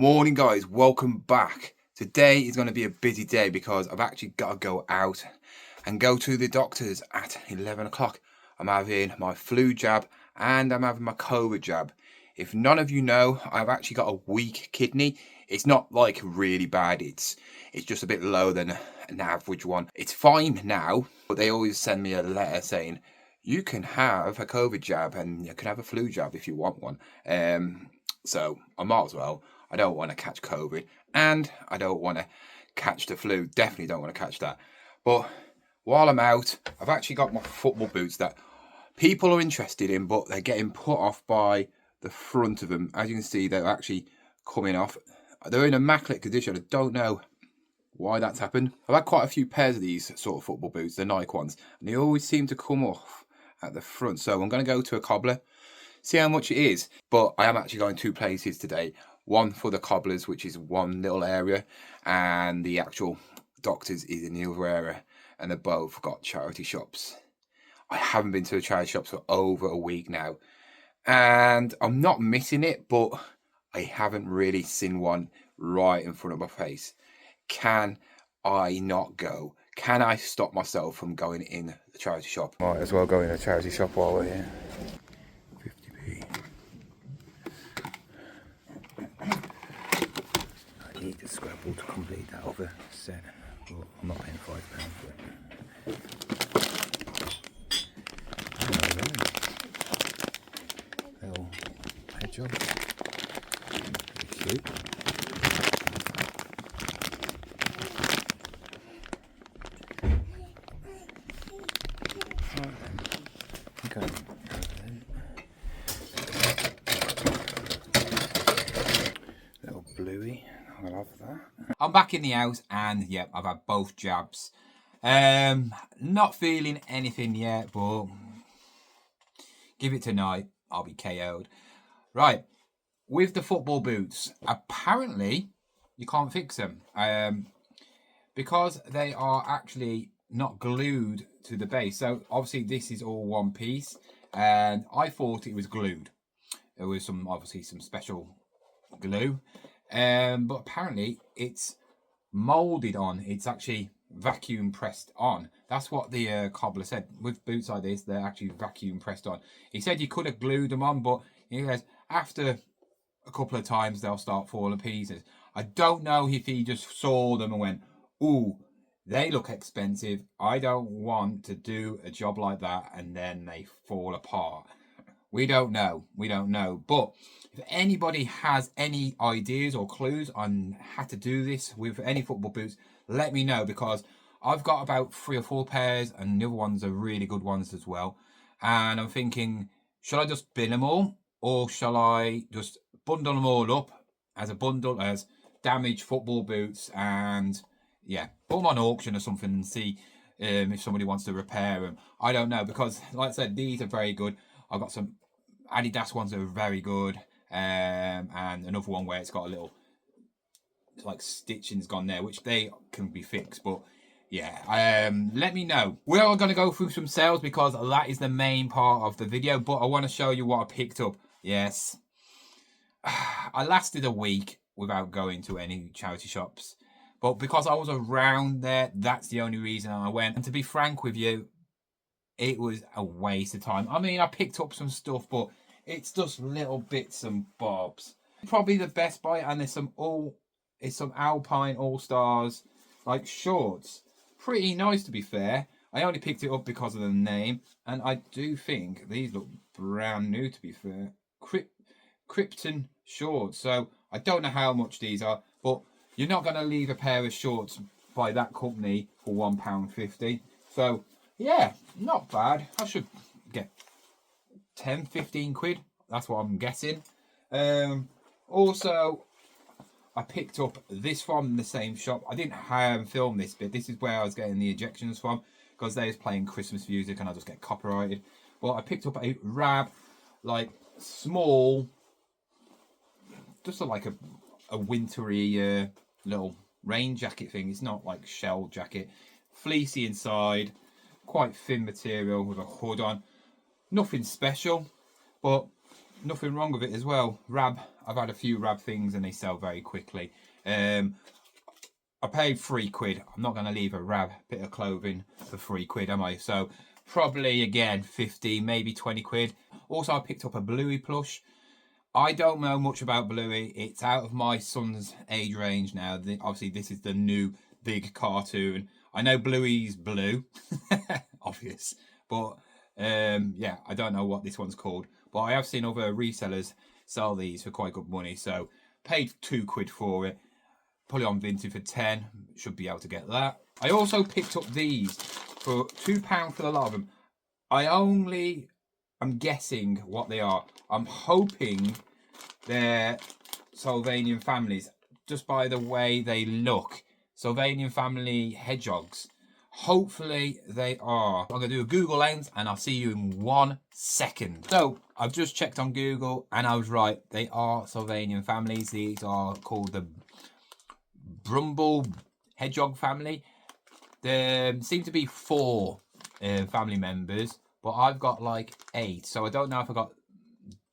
Morning guys, welcome back. Today is going to be a busy day because I've actually got to go out and go to the doctors at 11 o'clock. I'm having my flu jab and I'm having my COVID jab. If none of you know, I've actually got a weak kidney. It's not like really bad, it's just a bit lower than an average one. It's fine now, but they always send me a letter saying you can have a COVID jab and you can have a flu jab if you want one. So I might as well. I don't want to catch COVID and I don't want to catch the flu. Definitely don't want to catch that. But while I'm out, I've actually got my football boots that people are interested in, but they're getting put off by the front of them. As you can see, they're actually coming off. They're in immaculate condition. I don't know why that's happened. I've had quite a few pairs of these sort of football boots, the Nike ones, and they always seem to come off at the front. So I'm going to go to a cobbler, see how much it is. But I am actually going 2 places today. One for the cobblers, which is one little area, and the actual doctors is in the other area, and they've both got charity shops. I haven't been to a charity shop for over a week now, and I'm not missing it, but I haven't really seen one right in front of my face. Can I not go? Can I stop myself from going in the charity shop? Might as well go in a charity shop while we're here. 50p. I need a Scrabble to complete that other set. But I'm not paying £5 for it. Little hedgehog. Cute. Okay. Little bluey. I love that. I'm back in the house and yep, I've had both jabs. Not feeling anything yet, but give it tonight, I'll be KO'd. Right, with the football boots, apparently you can't fix them because they are actually not glued to the base. So obviously this is all one piece, and I thought it was glued. There was obviously some special glue, but apparently it's molded on. It's actually vacuum pressed on. That's what the cobbler said. With boots like this, they're actually vacuum pressed on. He said you could have glued them on, but he says after a couple of times they'll start falling to pieces. I don't know if he just saw them and went, ooh, they look expensive. I don't want to do a job like that and then they fall apart. We don't know. But if anybody has any ideas or clues on how to do this with any football boots, let me know, because I've got about 3 or 4 pairs and the other ones are really good ones as well. And I'm thinking, shall I just bin them all, or shall I just bundle them all up as a bundle as damaged football boots and yeah, put them on auction or something and see if somebody wants to repair them. I don't know, because like I said, these are very good. I've got some Adidas ones that are very good, and another one where it's got a little like stitching's gone there, which they can be fixed. But yeah, let me know. We are going to go through some sales because that is the main part of the video, but I want to show you what I picked up. Yes, I lasted a week without going to any charity shops, but because I was around there, that's the only reason I went. And to be frank with you, it was a waste of time. I mean, I picked up some stuff, but it's just little bits and bobs. Probably the Best Buy, and there's some Alpine All-Stars like shorts. Pretty nice, to be fair. I only picked it up because of the name, and I do think these look brand new, to be fair. Krypton shorts. So I don't know how much these are, but you're not going to leave a pair of shorts by that company for £1.50. So yeah, not bad. I should get 10-15 quid. That's what I'm guessing. Also, I picked up this from the same shop. I didn't film this bit. This is where I was getting the ejections from, because they was playing Christmas music and I just get copyrighted. But I picked up a Rab, like small, just like a wintry little rain jacket thing. It's not like shell jacket. Fleecy inside, quite thin material with a hood on. Nothing special, but nothing wrong with it as well. Rab, I've had a few Rab things and they sell very quickly. I paid £3. I'm not going to leave a Rab bit of clothing for £3, am I? So probably again 15, maybe 20 quid. Also, I picked up a Bluey plush. I don't know much about Bluey. It's out of my son's age range now. Obviously, this is the new big cartoon. I know Bluey's blue, obvious, but yeah, I don't know what this one's called. But I have seen other resellers sell these for quite good money, so paid £2 for it. Put it on Vinted for 10. Should be able to get that. I also picked up these for £2 for the lot of them. I'm guessing what they are. I'm hoping they're Sylvanian families, just by the way they look. Sylvanian family hedgehogs. Hopefully they are. I'm going to do a Google lens and I'll see you in 1 second. So I've just checked on Google and I was right. They are Sylvanian families. These are called the Brumble hedgehog family. There seem to be 4 family members, but I've got like 8. So I don't know if I got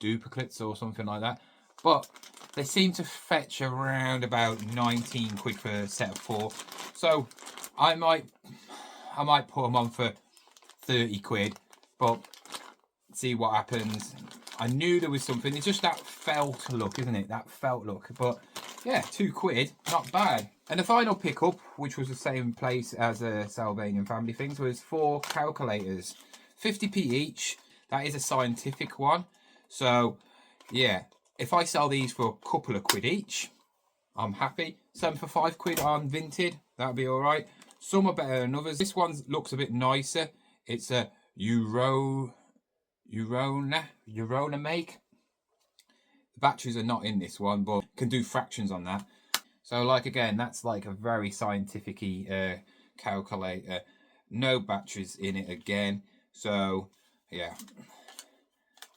duplicates or something like that. But they seem to fetch around about 19 quid for a set of 4. So I might put them on for 30 quid, but see what happens. I knew there was something. It's just that felt look, isn't it? That felt look. But yeah, 2 quid, not bad. And the final pickup, which was the same place as the Sylvanian family things, was 4 calculators. 50p each. That is a scientific one. So yeah, if I sell these for a couple of quid each, I'm happy. Some for 5 quid on Vinted, that'll be all right. Some are better than others. This one looks a bit nicer. It's a Eurona make. The batteries are not in this one, but can do fractions on that. So like again, that's like a very scientific-y calculator. No batteries in it again. So yeah,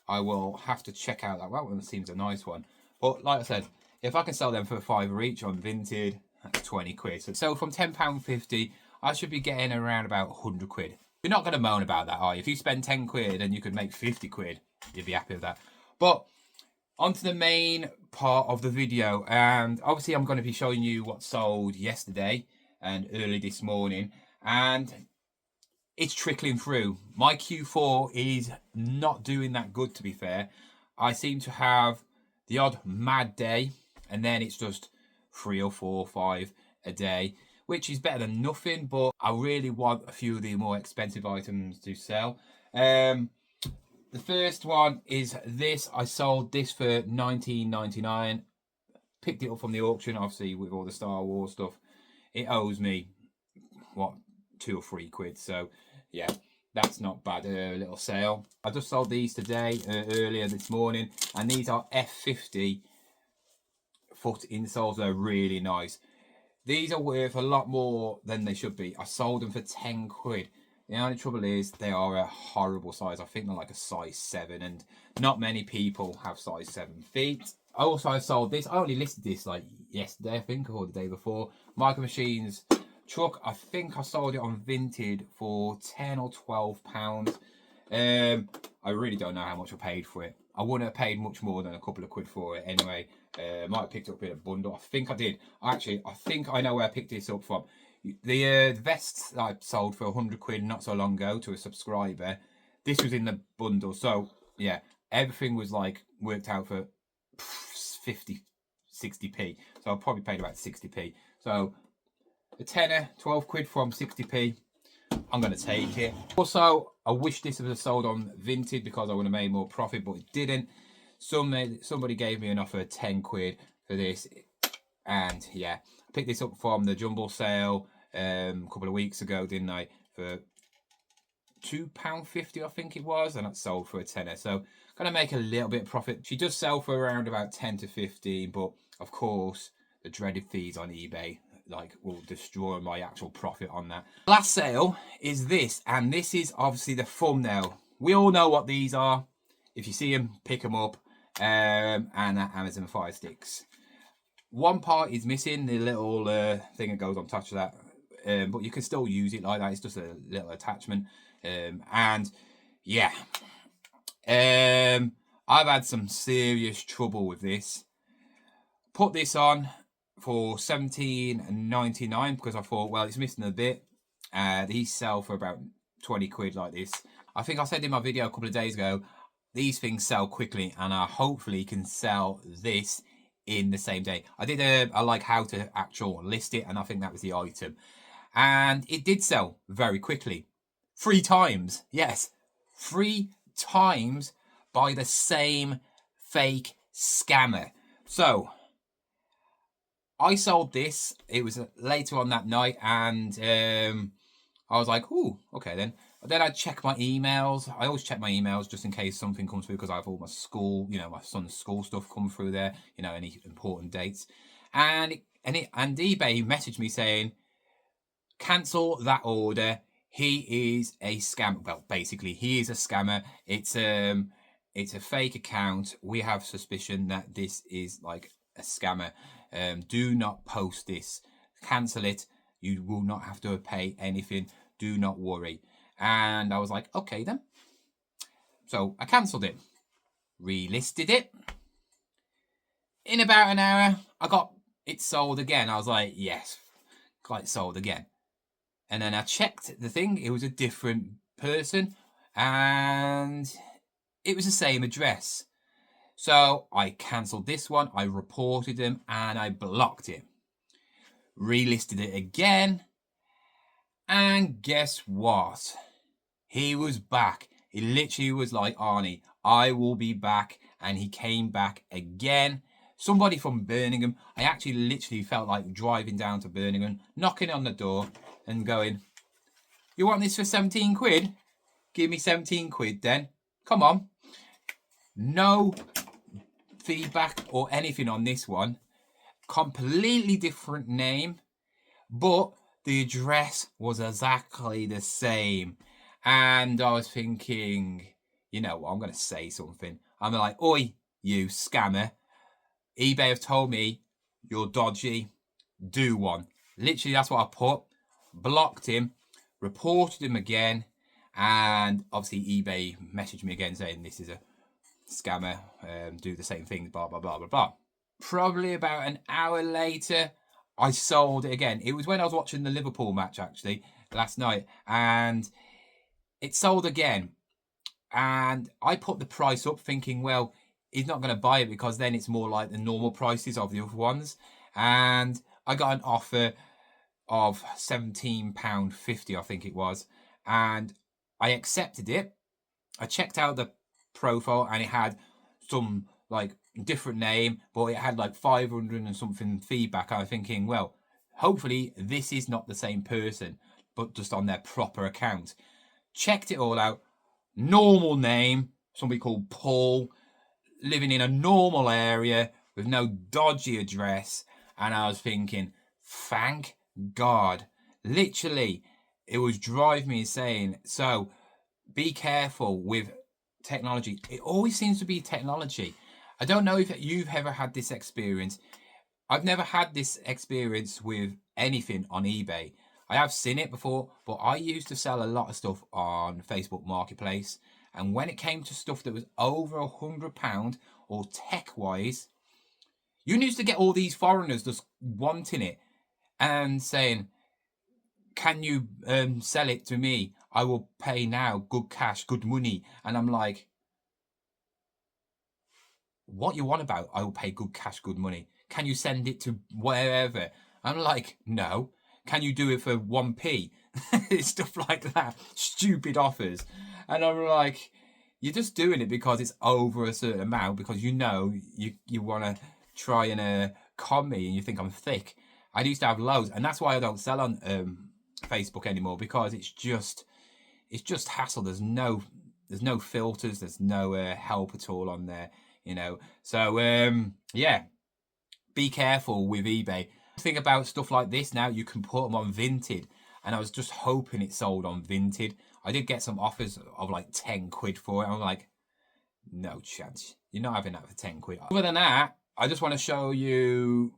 I will have to check out that. That one seems a nice one. But like I said, if I can sell them for £5 each on Vinted, that's 20 quid. So from £10.50, I should be getting around about 100 quid. You're not going to moan about that, are you? If you spend 10 quid and you could make 50 quid, you'd be happy with that. But onto the main part of the video. And obviously I'm going to be showing you what sold yesterday and early this morning. And it's trickling through. My Q4 is not doing that good, to be fair. I seem to have the odd mad day, and then it's just 3 or 4 or 5 a day, which is better than nothing, but I really want a few of the more expensive items to sell. The first one is this. I sold this for $19.99. Picked it up from the auction, obviously, with all the Star Wars stuff. It owes me, what, 2 or 3 quid, so yeah, that's not bad. A little sale. I just sold these today, earlier this morning, and these are F50 foot insoles. They're really nice. These are worth a lot more than they should be. I sold them for 10 quid. The only trouble is they are a horrible size. I think they're like a size 7, and not many people have size 7 feet. I sold this. I only listed this like yesterday, I think, or the day before. Micro Machines truck. I think I sold it on Vinted for £10 or £12. I really don't know how much I paid for it. I wouldn't have paid much more than a couple of quid for it anyway. Might have picked it up in a bundle. I think I did. Actually, I think I know where I picked this up from. The vests that I sold for 100 quid not so long ago to a subscriber, this was in the bundle. So yeah, everything was like worked out for 50, 60p. So I probably paid about 60p. So a tenner, 12 quid from 60p. I'm going to take it. Also, I wish this was sold on Vinted because I would have made more profit, but it didn't. Somebody gave me an offer of 10 quid for this. And yeah, I picked this up from the jumble sale a couple of weeks ago, didn't I? For £2.50, I think it was. And it sold for a tenner. So I'm going to make a little bit of profit. She does sell for around about 10 to 15. But of course, the dreaded fees on eBay will destroy my actual profit on that. Last sale is this, and this is obviously the thumbnail. We all know what these are. If you see them, pick them up. And that Amazon Fire Sticks. One part is missing, the little thing that goes on top of that, but you can still use it like that. It's just a little attachment. And yeah, I've had some serious trouble with this. Put this on for $17.99 because I thought, well, it's missing a bit. These sell for about 20 quid like this. I think I said in my video a couple of days ago, these things sell quickly, and I hopefully can sell this in the same day. I did a like how to actual list it, and I think that was the item. And it did sell very quickly. 3 times. Yes, 3 times by the same fake scammer. So I sold this. It was later on that night, and I was like, "Ooh, okay then." But then I check my emails. I always check my emails just in case something comes through, because I have all my school, my son's school stuff come through there. Any important dates, and eBay messaged me saying, "Cancel that order. He is a scammer." Well, basically, he is a scammer. It's a fake account. We have suspicion that this is like a scammer. Do not post this. Cancel it. You will not have to pay anything. Do not worry. And I was like, okay then. So I cancelled it. Relisted it. In about an hour, I got it sold again. I was like, yes, got it sold again. And then I checked the thing. It was a different person. And it was the same address. So I cancelled this one. I reported him and I blocked it. Relisted it again. And guess what? He was back. He literally was like, "Arnie, I will be back." And he came back again. Somebody from Birmingham. I actually literally felt like driving down to Birmingham, knocking on the door and going, "You want this for 17 quid? Give me 17 quid then. Come on." No feedback or anything on this one. Completely different name, but the address was exactly the same. And I was thinking, you know what, I'm going to say something. I'm like, "Oi, you scammer. eBay have told me you're dodgy. Do one." Literally, that's what I put. Blocked him, reported him again, and obviously eBay messaged me again saying this is a scammer, do the same thing, blah, blah, blah, blah, blah. Probably about an hour later, I sold it again. It was when I was watching the Liverpool match, actually, last night, and it sold again. And I put the price up thinking, well, he's not going to buy it because then it's more like the normal prices of the other ones. And I got an offer of £17.50, I think it was. And I accepted it. I checked out the profile and it had some like different name, but it had like 500 and something feedback. I was thinking, well, hopefully this is not the same person, but just on their proper account. Checked it all out. Normal name, somebody called Paul, living in a normal area with no dodgy address. And I was thinking, thank God. Literally, it was driving me insane. So be careful with technology. It always seems to be technology. I don't know if you've ever had this experience. I've never had this experience with anything on eBay. I have seen it before, but I used to sell a lot of stuff on Facebook Marketplace. And when it came to stuff that was over £100 or tech-wise, you used to get all these foreigners just wanting it and saying, "Can you sell it to me? I will pay now, good cash, good money." And I'm like, "What you want about? I will pay good cash, good money. Can you send it to wherever?" I'm like, "No." "Can you do it for 1p? Stuff like that. Stupid offers. And I'm like, you're just doing it because it's over a certain amount, because you want to try and con me and you think I'm thick. I used to have loads, and that's why I don't sell on Facebook anymore, because it's just hassle. There's no filters, there's no help at all on there, So yeah, be careful with eBay. Think about stuff like this now, you can put them on Vinted, and I was just hoping it sold on Vinted. I did get some offers of like 10 quid for it. I'm like, no chance. You're not having that for 10 quid. Other than that, I just want to show you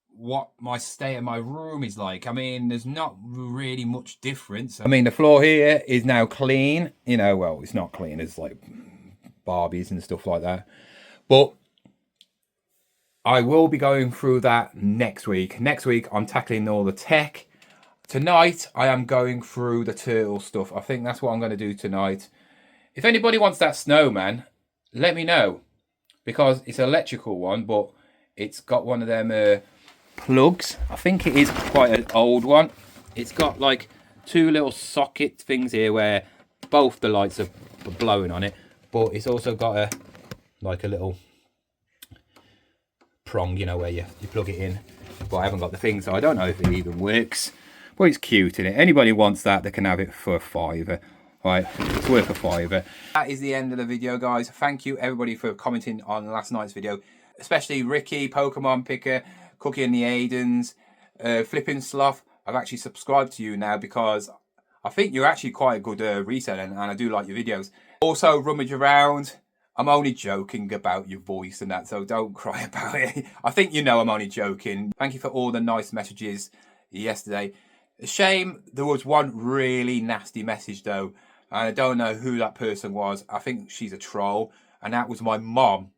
what my state of my room is like. I mean, there's not really much difference. I mean, the floor here is now clean. Well, it's not clean. It's like Barbies and stuff like that. But I will be going through that next week. Next week, I'm tackling all the tech. Tonight, I am going through the turtle stuff. I think that's what I'm going to do tonight. If anybody wants that snowman, let me know. Because it's an electrical one, but it's got one of them plugs. I think it is quite an old one. It's got like 2 little socket things here where both the lights are blowing on it. But it's also got a little prong, you know, where you plug it in. But I haven't got the thing, so I don't know if it even works. But it's cute, isn't it? Anybody wants that, they can have it for £5. Right, it's worth £5. That is the end of the video, guys. Thank you, everybody, for commenting on last night's video. Especially Ricky, Pokemon Picker, Cookie and the Aidens, Flipping Sloth. I've actually subscribed to you now because I think you're actually quite a good reseller, and I do like your videos. Also, Rummage Around. I'm only joking about your voice and that, so don't cry about it. I think you know I'm only joking. Thank you for all the nice messages yesterday. A shame there was one really nasty message, though. I don't know who that person was. I think she's a troll. And that was my mom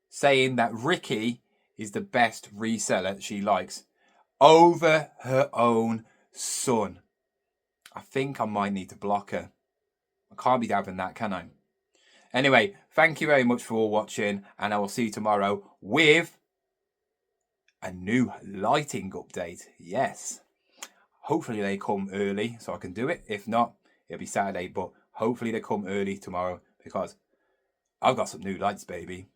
saying that Ricky is the best reseller she likes over her own son. I think I might need to block her. I can't be having that, can I? Anyway, thank you very much for watching, and I will see you tomorrow with a new lighting update. Yes. Hopefully they come early so I can do it. If not, it'll be Saturday, but hopefully they come early tomorrow because I've got some new lights, baby.